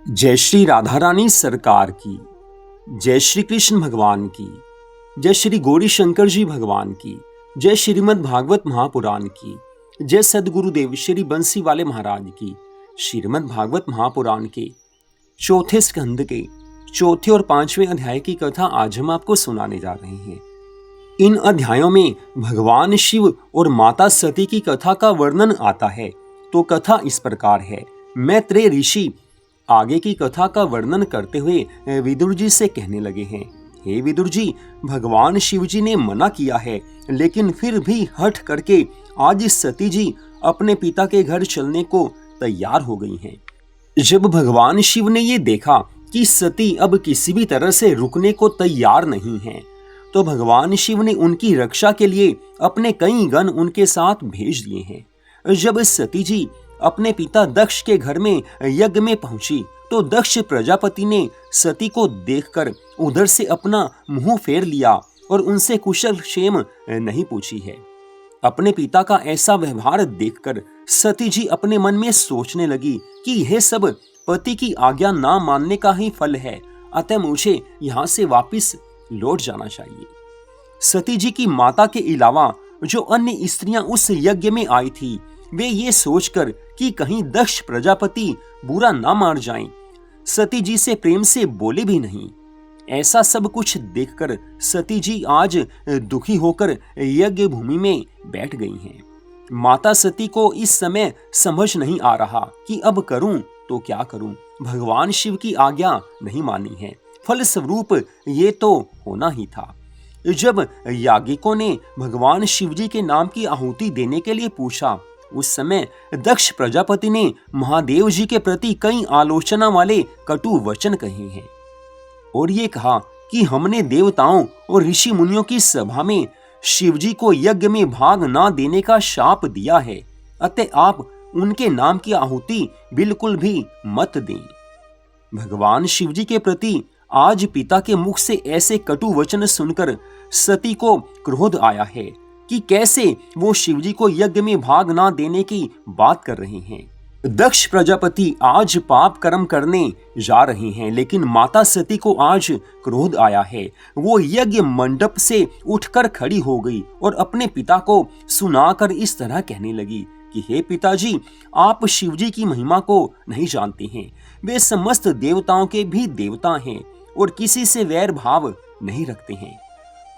जय श्री राधा रानी सरकार की, जय श्री कृष्ण भगवान की, जय श्री गौरी शंकर जी भगवान की, जय श्रीमद् भागवत महापुराण की, जय सदगुरुदेव श्री बंसी वाले महाराज की। श्रीमद् भागवत महापुराण के चौथे स्कंद के चौथे और पांचवें अध्याय की कथा आज हम आपको सुनाने जा रहे हैं। इन अध्यायों में भगवान शिव और माता सती की कथा का वर्णन आता है। तो कथा इस प्रकार है। मैत्रेय ऋषि आगे की कथा का वर्णन करते हुए विदुर जी से कहने लगे हैं, हे विदुर जी, भगवान शिव जी ने मना किया है, लेकिन फिर भी हठ करके आज सती जी अपने पिता के घर चलने को तैयार हो गई हैं। जब भगवान शिव ने ये देखा कि सती अब किसी भी तरह से रुकने को तैयार नहीं है, तो भगवान शिव ने उनकी रक्षा के लिए अपने कई गण उनके साथ भेज दिए हैं। जब सती जी अपने पिता दक्ष के घर में यज्ञ में पहुंची, तो दक्ष प्रजापति ने सती को देखकर उधर से अपना मुंह फेर लिया और उनसे कुशल क्षेम नहीं पूछी है। अपने पिता का ऐसा व्यवहार देखकर सती जी अपने मन में सोचने लगी कि यह सब पति की आज्ञा ना मानने का ही फल है, अतः मुझे यहाँ से वापिस लौट जाना चाहिए। सती जी की माता के अलावा जो अन्य स्त्रियां उस यज्ञ में आई थी, वे ये सोचकर कि कहीं दक्ष प्रजापति बुरा ना मान जाएं, सती जी से प्रेम से बोले भी नहीं। ऐसा सब कुछ देखकर सती जी आज दुखी होकर यज्ञ भूमि में बैठ गई हैं। माता सती को इस समय समझ नहीं आ रहा कि अब करूं तो क्या करूं। भगवान शिव की आज्ञा नहीं मानी है, फलस्वरूप ये तो होना ही था। जब याज्ञिकों ने भगवान शिव जी के नाम की आहुति देने के लिए पूछा, उस समय दक्ष प्रजापति ने महादेव जी के प्रति कई आलोचना वाले कटु वचन कहे हैं और ये कहा कि हमने देवताओं और ऋषि मुनियों की सभा में शिव जी को यज्ञ में भाग ना देने का शाप दिया है, अतः आप उनके नाम की आहुति बिल्कुल भी मत दें। भगवान शिव जी के प्रति आज पिता के मुख से ऐसे कटु वचन सुनकर सती को क्रोध आया है कि कैसे वो शिवजी को यज्ञ में भाग ना देने की बात कर रहे हैं। दक्ष प्रजापति आज पाप कर्म करने जा रहे हैं, लेकिन माता सती को आज क्रोध आया है। वो यज्ञ मंडप से उठकर खड़ी हो गई और अपने पिता को सुनाकर इस तरह कहने लगी कि हे पिताजी, आप शिवजी की महिमा को नहीं जानते हैं। वे समस्त देवताओं के भी देवता हैं और किसी से वैर भाव नहीं रखते हैं।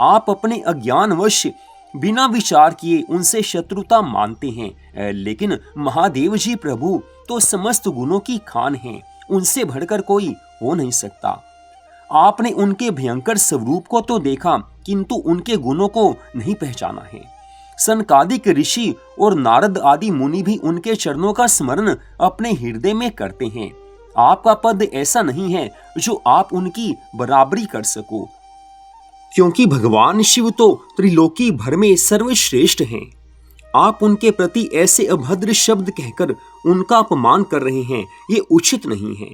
आप अपने अज्ञानवश बिना विचार किए उनसे शत्रुता मानते हैं, लेकिन महादेव जी प्रभु तो समस्त गुणों की खान हैं, उनसे बढ़कर कोई हो नहीं सकता। आपने उनके भयंकर स्वरूप को तो देखा, किंतु उनके गुणों को नहीं पहचाना है। सनकादिक ऋषि और नारद आदि मुनि भी उनके चरणों का स्मरण अपने हृदय में करते हैं। आपका पद ऐसा नहीं है जो आप उनकी बराबरी कर सको, क्योंकि भगवान शिव तो त्रिलोकी भर में सर्वश्रेष्ठ हैं। आप उनके प्रति ऐसे अभद्र शब्द कहकर उनका अपमान कर रहे हैं, ये उचित नहीं है।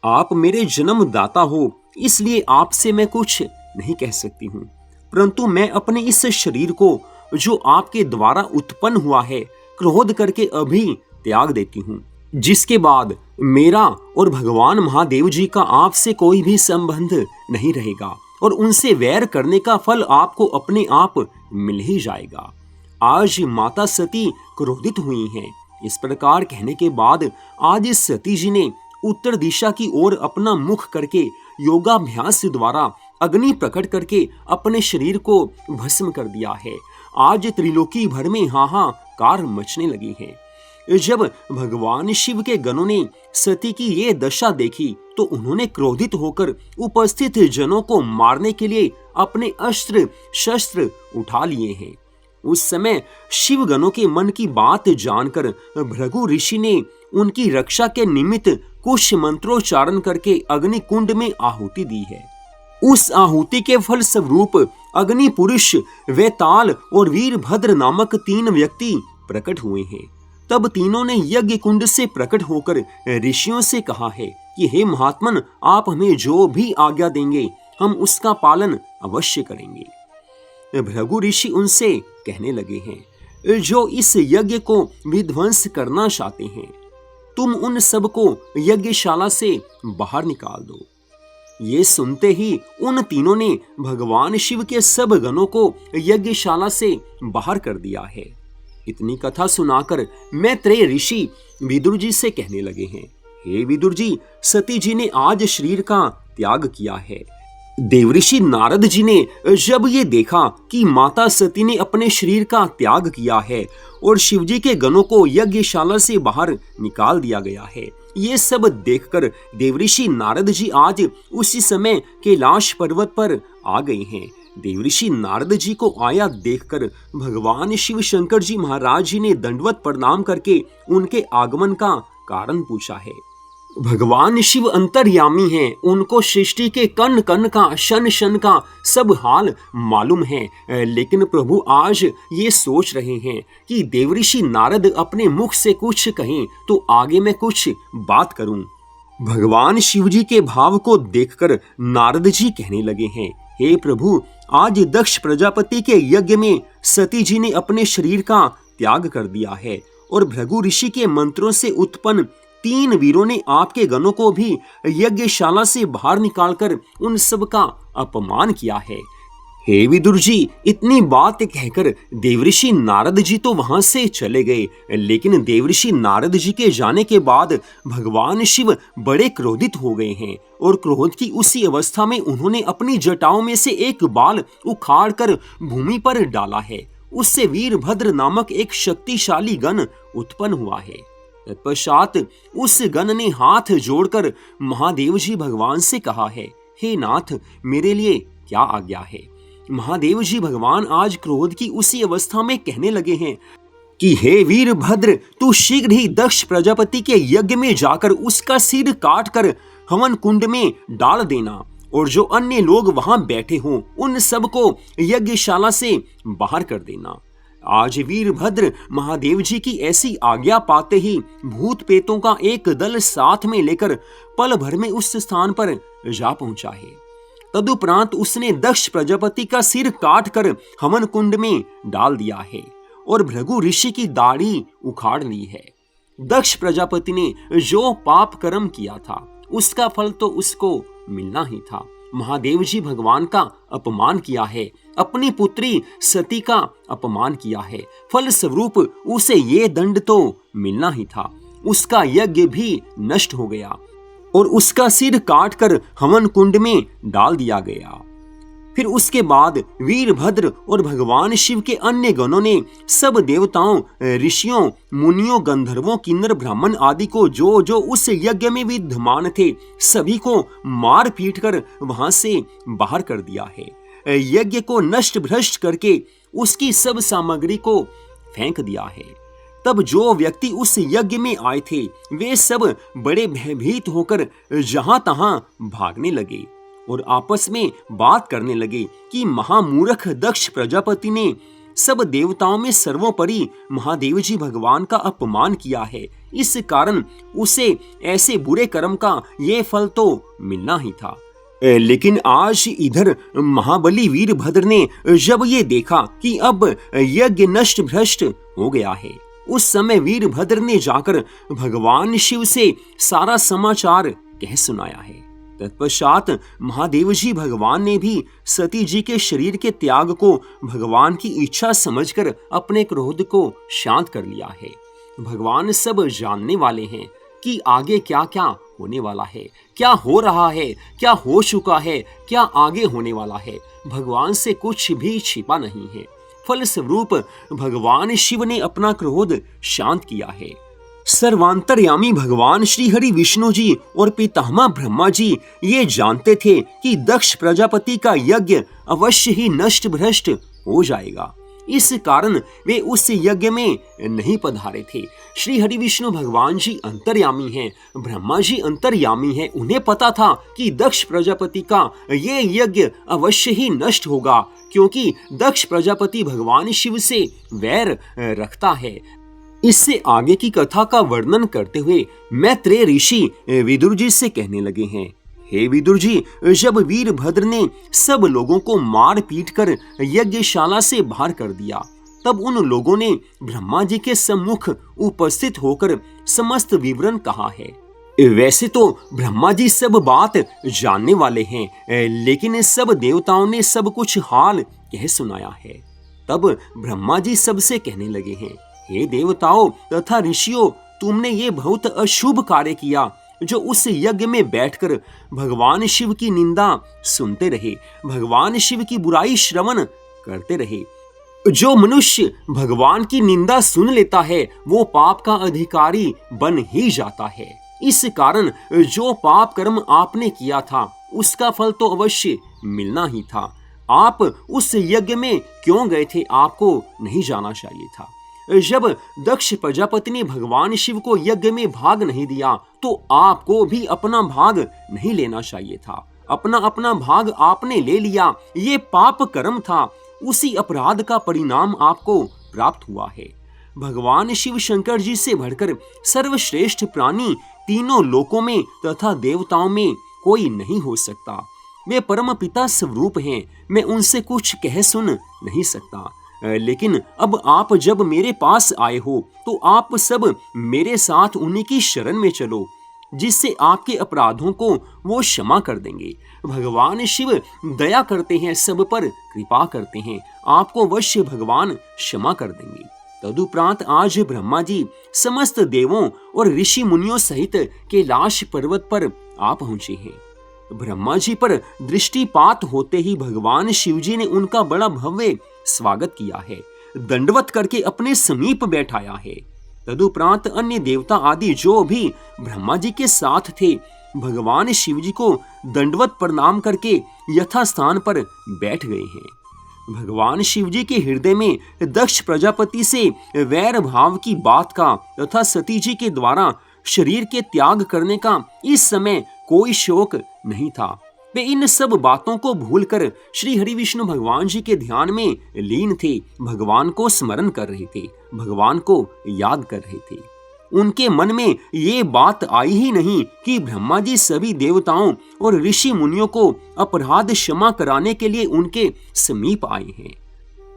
आप मेरे जन्मदाता हो, इसलिए आपसे मैं कुछ नहीं कह सकती हूँ, परंतु मैं अपने इस शरीर को जो आपके द्वारा उत्पन्न हुआ है, क्रोध करके अभी त्याग देती हूँ, जिसके बाद मेरा और भगवान महादेव जी का आपसे कोई भी संबंध नहीं रहेगा और उनसे वैर करने का फल आपको अपने आप मिल ही जाएगा। आज माता सती क्रोधित हुई हैं। इस प्रकार कहने के बाद आज सती जी ने उत्तर दिशा की ओर अपना मुख करके योगाभ्यास द्वारा अग्नि प्रकट करके अपने शरीर को भस्म कर दिया है। आज त्रिलोकी भर में हाहाकार मचने लगी है। जब भगवान शिव के गणों ने सती की ये दशा देखी, तो उन्होंने क्रोधित होकर उपस्थित जनों को मारने के लिए अपने अस्त्र शस्त्र उठा लिए हैं। उस समय शिव गणों के मन की बात जानकर भृगु ऋषि ने उनकी रक्षा के निमित्त कुछ मंत्रोच्चारण करके अग्नि कुंड में आहुति दी है। उस आहुति के फल स्वरूप अग्नि पुरुष, वेताल और वीरभद्र नामक 3 व्यक्ति प्रकट हुए हैं। तब तीनों ने यज्ञ कुंड से प्रकट होकर ऋषियों से कहा है कि हे महात्मन, आप हमें जो भी आज्ञा देंगे हम उसका पालन अवश्य करेंगे। भृगु ऋषि उनसे कहने लगे हैं, जो इस यज्ञ को विध्वंस करना चाहते हैं, तुम उन सबको यज्ञशाला से बाहर निकाल दो। ये सुनते ही उन तीनों ने भगवान शिव के सब गणों को यज्ञशाला से बाहर कर दिया है। इतनी कथा सुनाकर मैत्रेय ऋषि विदुर जी से कहने लगे हैं, हे विदुर जी, सती जी ने आज शरीर का त्याग किया है। देवऋषि नारद जी ने जब ये देखा कि माता सती ने अपने शरीर का त्याग किया है और शिवजी के गणों को यज्ञशाला से बाहर निकाल दिया गया है, ये सब देखकर देवऋषि नारद जी आज उसी समय कैलाश पर्वत पर आ गए हैं। देवऋषि नारद जी को आया देखकर भगवान शिव शंकर जी महाराज जी ने दंडवत प्रणाम करके उनके आगमन का कारण पूछा है। भगवान शिव अंतर्यामी हैं, उनको सृष्टि के कण कण का, क्षण क्षण का सब हाल मालूम है। लेकिन प्रभु आज ये सोच रहे हैं कि देवऋषि नारद अपने मुख से कुछ कहें तो आगे मैं कुछ बात करूं। भगवान शिव जी के भाव को देखकर नारद जी कहने लगे हैं, हे प्रभु, आज दक्ष प्रजापति के यज्ञ में सती जी ने अपने शरीर का त्याग कर दिया है और भृगु ऋषि के मंत्रों से उत्पन्न 3 वीरों ने आपके गणों को भी यज्ञशाला से बाहर निकालकर उन सब का अपमान किया है। हे विदुर जी, इतनी बात कहकर देवऋषि नारद जी तो वहां से चले गए। लेकिन देवऋषि नारद जी के जाने के बाद भगवान शिव बड़े क्रोधित हो गए हैं और क्रोध की उसी अवस्था में उन्होंने अपनी जटाओं में से एक बाल उखाड़कर भूमि पर डाला है। उससे वीरभद्र नामक एक शक्तिशाली गण उत्पन्न हुआ है। तत्पश्चात उस गण ने हाथ जोड़कर महादेव जी भगवान से कहा है, हे नाथ, मेरे लिए क्या आज्ञा है। महादेव जी भगवान आज क्रोध की उसी अवस्था में कहने लगे हैं कि हे वीरभद्र, तू शीघ्र ही दक्ष प्रजापति के यज्ञ में जाकर उसका सिर काट कर हवन कुंड में डाल देना और जो अन्य लोग वहां बैठे हों उन सबको यज्ञशाला से बाहर कर देना। आज वीरभद्र महादेव जी की ऐसी आज्ञा पाते ही भूत प्रेतों का एक दल साथ में लेकर पल भर में उस स्थान पर जा पहुंचा है। तदुपरांत उसने दक्ष प्रजापति का सिर काट कर हवन कुंड में डाल दिया है और भृगु ऋषि की दाढ़ी उखाड़ ली है। दक्ष प्रजापति ने जो पाप कर्म किया था उसका फल तो उसको मिलना ही था। महादेव जी भगवान का अपमान किया है, अपनी पुत्री सती का अपमान किया है, फल स्वरूप उसे ये दंड तो मिलना ही था। उसका यज्ञ भी नष्ट हो गया और उसका सिर काटकर हवन कुंड में डाल दिया गया। फिर उसके बाद वीरभद्र और भगवान शिव के अन्य गणों ने सब देवताओं, ऋषियों, मुनियों, गंधर्वों, किन्नर, ब्राह्मण आदि को जो जो उस यज्ञ में विद्यमान थे सभी को मार पीट कर वहां से बाहर कर दिया है। यज्ञ को नष्ट भ्रष्ट करके उसकी सब सामग्री को फेंक दिया है। तब जो व्यक्ति उस यज्ञ में आए थे वे सब बड़े भयभीत होकर जहां तहां भागने लगे और आपस में बात करने लगे कि महामूर्ख दक्ष प्रजापति ने सब देवताओं में सर्वोपरि महादेव जी भगवान का अपमान किया है। इस कारण उसे ऐसे बुरे कर्म का ये फल तो मिलना ही था। लेकिन आज इधर महाबली वीरभद्र ने जब ये देखा कि अब यज्ञ नष्ट भ्रष्ट हो गया है, उस समय वीरभद्र ने जाकर भगवान शिव से सारा समाचार कह सुनाया है। तत्पश्चात महादेव जी भगवान ने भी सती जी के शरीर के त्याग को भगवान की इच्छा समझकर अपने क्रोध को शांत कर लिया है। भगवान सब जानने वाले हैं कि आगे क्या क्या होने वाला है, क्या हो रहा है, क्या हो चुका है, क्या आगे होने वाला है। भगवान से कुछ भी छिपा नहीं है। फलस्वरूप भगवान शिव ने अपना क्रोध शांत किया है। सर्वांतर्यामी भगवान श्री हरि विष्णु जी और पितामह ब्रह्मा जी ये जानते थे कि दक्ष प्रजापति का यज्ञ अवश्य ही नष्ट भ्रष्ट हो जाएगा। इस कारण वे उस यज्ञ में नहीं पधारे थे। श्री हरि विष्णु भगवान जी अंतर्यामी हैं, ब्रह्मा जी अंतर्यामी हैं। उन्हें पता था कि दक्ष प्रजापति का ये यज्ञ अवश्य ही नष्ट होगा, क्योंकि दक्ष प्रजापति भगवान शिव से वैर रखता है। इससे आगे की कथा का वर्णन करते हुए मैत्रेय ऋषि विदुर जी से कहने लगे हैं, हे विदुर जी, जब वीरभद्र ने सब लोगों को मार पीट कर यज्ञशाला से बाहर कर दिया तब उन लोगों ने ब्रह्मा जी के सम्मुख उपस्थित होकर समस्त विवरण कहा है। वैसे तो ब्रह्मा जी सब बात जानने वाले हैं, लेकिन सब देवताओं ने सब कुछ हाल कह सुनाया है। तब ब्रह्मा जी सबसे कहने लगे हैं, हे देवताओं तथा ऋषियों, तुमने ये बहुत अशुभ कार्य किया जो उस यज्ञ में बैठकर भगवान शिव की निंदा सुनते रहे, भगवान शिव की बुराई श्रवण करते रहे। जो मनुष्य भगवान की निंदा सुन लेता है वो पाप का अधिकारी बन ही जाता है। इस कारण जो पाप कर्म आपने किया था उसका फल तो अवश्य मिलना ही था। आप उस यज्ञ में क्यों गए थे आपको नहीं जाना चाहिए था। जब दक्ष प्रजापति ने भगवान शिव को यज्ञ में भाग नहीं दिया तो आपको भी अपना भाग नहीं लेना चाहिए था। अपना भाग आपने ले लिया, ये पाप कर्म था, उसी अपराध का परिणाम आपको प्राप्त हुआ है। भगवान शिव शंकर जी से बढ़कर सर्वश्रेष्ठ प्राणी तीनों लोकों में तथा देवताओं में कोई नहीं हो सकता। वे परम पिता स्वरूप हैं, मैं उनसे कुछ कह सुन नहीं सकता। लेकिन अब आप जब मेरे पास आए हो तो आप सब मेरे साथ उन्हीं की शरण में चलो, जिससे आपके अपराधों को वो क्षमा कर देंगे। भगवान शिव दया करते हैं, सब पर कृपा करते हैं, आपको अवश्य भगवान क्षमा कर देंगे। तदुपरांत आज ब्रह्मा जी समस्त देवों और ऋषि मुनियों सहित कैलाश पर्वत पर आ पहुंचे हैं। ब्रह्मा जी पर दृष्टिपात होते ही भगवान शिव जी ने उनका बड़ा भव्य स्वागत किया है, दंडवत करके अपने समीप बैठाया है। तदुपरांत अन्य देवता आदि जो भी ब्रह्मा जी के साथ थे भगवान शिव जी को दंडवत प्रणाम करके यथास्थान पर बैठ गए हैं। भगवान शिव जी के हृदय में दक्ष प्रजापति से वैर भाव की बात का तथा सती जी के द्वारा शरीर के त्याग करने का इस समय कोई शोक नहीं था। वे इन सब बातों को भूलकर श्री हरि विष्णु भगवान जी के ध्यान में लीन थे, भगवान को स्मरण कर रहे थे, भगवान को याद कर रहे थे। उनके मन में ये बात आई ही नहीं कि ब्रह्मा जी सभी देवताओं और ऋषि मुनियों को अपराध क्षमा कराने के लिए उनके समीप आए हैं।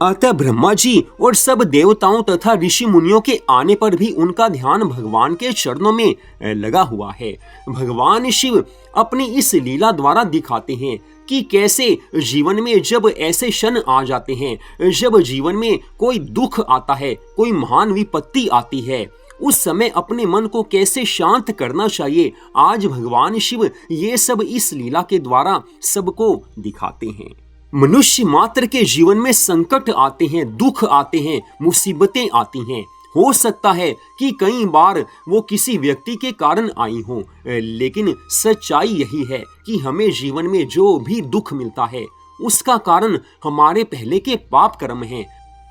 अतः ब्रह्मा जी और सब देवताओं तथा ऋषि मुनियों के आने पर भी उनका ध्यान भगवान के चरणों में लगा हुआ है। भगवान शिव अपनी इस लीला द्वारा दिखाते हैं कि कैसे जीवन में जब ऐसे क्षण आ जाते हैं, जब जीवन में कोई दुख आता है, कोई महान विपत्ति आती है, उस समय अपने मन को कैसे शांत करना चाहिए। आज भगवान शिव ये सब इस लीला के द्वारा सबको दिखाते हैं। मनुष्य मात्र के जीवन में संकट आते हैं, दुख आते हैं, मुसीबतें आती हैं। हो सकता है कि कई बार वो किसी व्यक्ति के कारण आई हो, लेकिन सच्चाई यही है कि हमें जीवन में जो भी दुख मिलता है उसका कारण हमारे पहले के पाप कर्म हैं।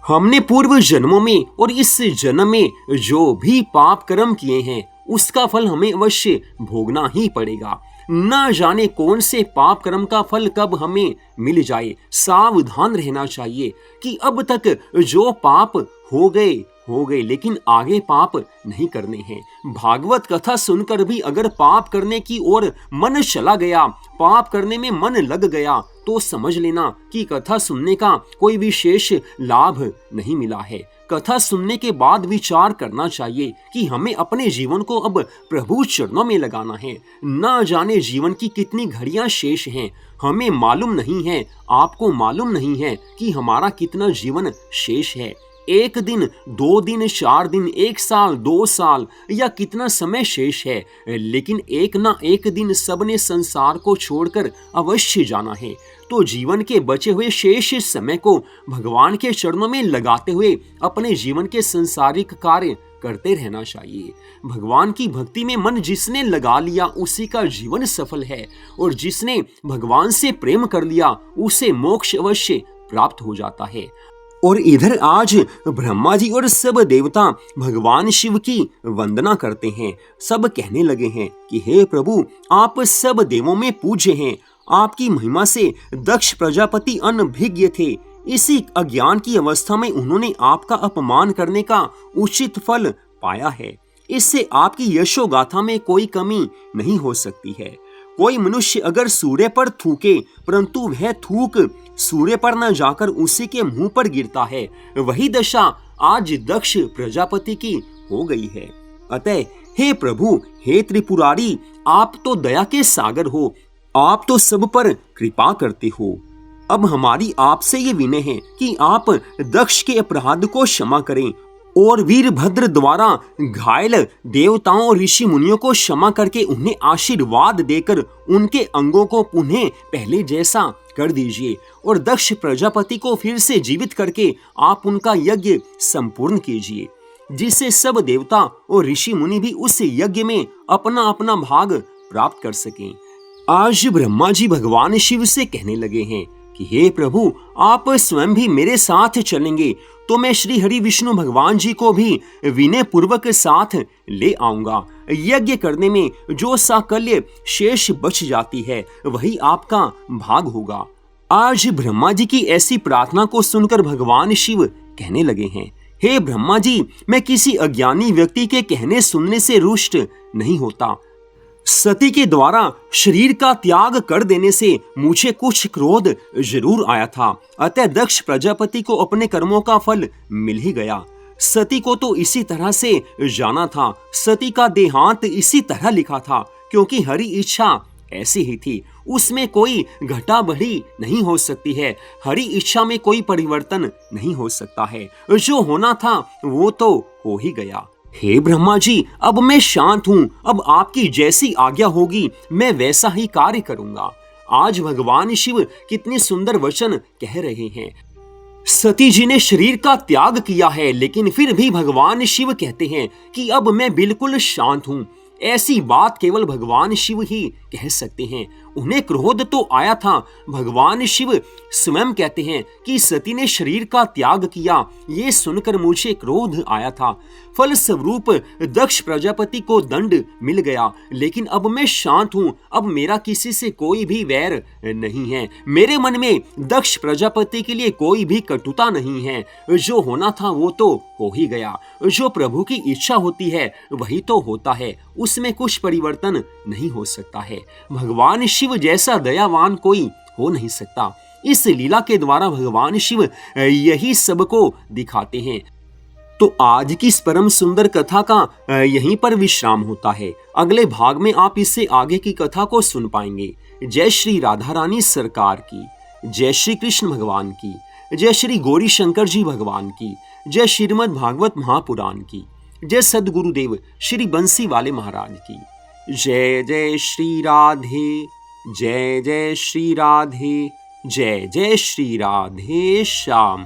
हमने पूर्व जन्मों में और इस जन्म में जो भी पाप कर्म किए हैं उसका फल हमें अवश्य भोगना ही पड़ेगा। ना जाने कौन से पाप कर्म का फल कब हमें मिल जाए। सावधान रहना चाहिए कि अब तक जो पाप हो गए, लेकिन आगे पाप नहीं करने हैं। भागवत कथा सुनकर भी अगर पाप करने की ओर मन चला गया, पाप करने में मन लग गया, तो समझ लेना कि कथा सुनने का कोई विशेष लाभ नहीं मिला है। कथा सुनने के बाद विचार करना चाहिए कि हमें अपने जीवन को अब प्रभु चरणों में लगाना है। ना जाने जीवन की कितनी घड़ियां शेष हैं, हमें मालूम नहीं है, आपको मालूम नहीं है कि हमारा कितना जीवन शेष है। 1 दिन, 2 दिन, 4 दिन, 1 साल, 2 साल या कितना समय शेष है, लेकिन एक ना एक दिन सबने संसार को छोड़कर अवश्य जाना है। तो जीवन के बचे हुए शेष समय को भगवान के चरणों में लगाते हुए अपने जीवन के संसारिक कार्य करते रहना चाहिए। भगवान की भक्ति में मन जिसने लगा लिया उसी का जीवन सफल है, और जिसने भगवान से प्रेम कर लिया उसे मोक्ष अवश्य प्राप्त हो जाता है। और इधर आज ब्रह्मा जी और सब देवता भगवान शिव की वंदना करते हैं। सब कहने लगे हैं कि हे प्रभु, आप सब देवों में पूज्य हैं। आपकी महिमा से दक्ष प्रजापति अनभिज्ञ थे। इसी अज्ञान की अवस्था में उन्होंने आपका अपमान करने का उचित फल पाया है। इससे आपकी यशोगाथा में कोई कमी नहीं हो सकती है। कोई मनुष्य अगर सूर्य पर थूके परंतु वह थूक सूर्य पर न जाकर उसी के मुंह पर गिरता है, वही दशा आज दक्ष प्रजापति की हो गई है। अतः हे प्रभु, हे त्रिपुरारी, आप तो दया के सागर हो, आप तो सब पर कृपा करते हो। अब हमारी आपसे ये विनय है कि आप दक्ष के अपराध को क्षमा करें और वीरभद्र द्वारा घायल देवताओं और ऋषि मुनियों को क्षमा करके उन्हें आशीर्वाद देकर उनके अंगों को पुनः पहले जैसा कर दीजिए और दक्ष प्रजापति को फिर से जीवित करके आप उनका यज्ञ संपूर्ण कीजिए, जिससे सब देवता और ऋषि मुनि भी उस यज्ञ में अपना अपना भाग प्राप्त कर सकें। आज ब्रह्मा जी भगवान शिव से कहने लगे हैं कि हे प्रभु, आप स्वयं भी मेरे साथ चलेंगे तो मैं श्री हरि विष्णु भगवान जी को भी विनय पूर्वक साथ ले आऊंगा। यज्ञ करने में जो साकल्य शेष बच जाती है वही आपका भाग होगा। आज ब्रह्मा जी की ऐसी प्रार्थना को सुनकर भगवान शिव कहने लगे हैं, हे ब्रह्मा जी, मैं किसी अज्ञानी व्यक्ति के कहने सुनने से रुष्ट नहीं होता। सती के द्वारा शरीर का त्याग कर देने से मुझे कुछ क्रोध जरूर आया था, अतः दक्ष प्रजापति को अपने कर्मों का फल मिल ही गया। सती को तो इसी तरह से जाना था, सती का देहांत इसी तरह लिखा था, क्योंकि हरि इच्छा ऐसी ही थी, उसमें कोई घटा बढ़ी नहीं हो सकती है। हरि इच्छा में कोई परिवर्तन नहीं हो सकता है, जो होना था वो तो हो ही गया। हे ब्रह्मा जी, अब मैं शांत हूँ, अब आपकी जैसी आज्ञा होगी मैं वैसा ही कार्य करूंगा। आज भगवान शिव कितने सुंदर वचन कह रहे हैं। सती जी ने शरीर का त्याग किया है, लेकिन फिर भी भगवान शिव कहते हैं कि अब मैं बिल्कुल शांत हूँ। ऐसी बात केवल भगवान शिव ही कह सकते हैं। उन्हें क्रोध तो आया था, भगवान शिव स्वयं कहते हैं कि सती ने शरीर का त्याग किया, ये सुनकर मुझे क्रोध आया था। फलस्वरूप दक्ष प्रजापति को दंड मिल गया, लेकिन अब मैं शांत हूँ, अब मेरा किसी से कोई भी वैर नहीं है। मेरे मन में दक्ष प्रजापति के लिए कोई भी कटुता नहीं है। जो होना था वो तो हो ही गया। जो प्रभु की इच्छा होती है वही तो होता है, उसमें कुछ परिवर्तन नहीं हो सकता है। भगवान शिव जैसा दयावान कोई हो नहीं सकता। इस लीला के द्वारा भगवान शिव यही सबको दिखाते हैं। तो आज की इस परम सुंदर कथा का यहीं पर विश्राम होता है। अगले भाग में आप इससे आगे की कथा को सुन पाएंगे। जय श्री राधा रानी सरकार की, जय श्री कृष्ण भगवान की, जय श्री गौरी शंकर जी भगवान की, जय श्रीमद् भागवत महापुराण की, जय सद्गुरुदेव श्री बंसी वाले महाराज की। जय जय श्री राधे, जय जय श्री राधे, जय जय श्री राधे श्याम।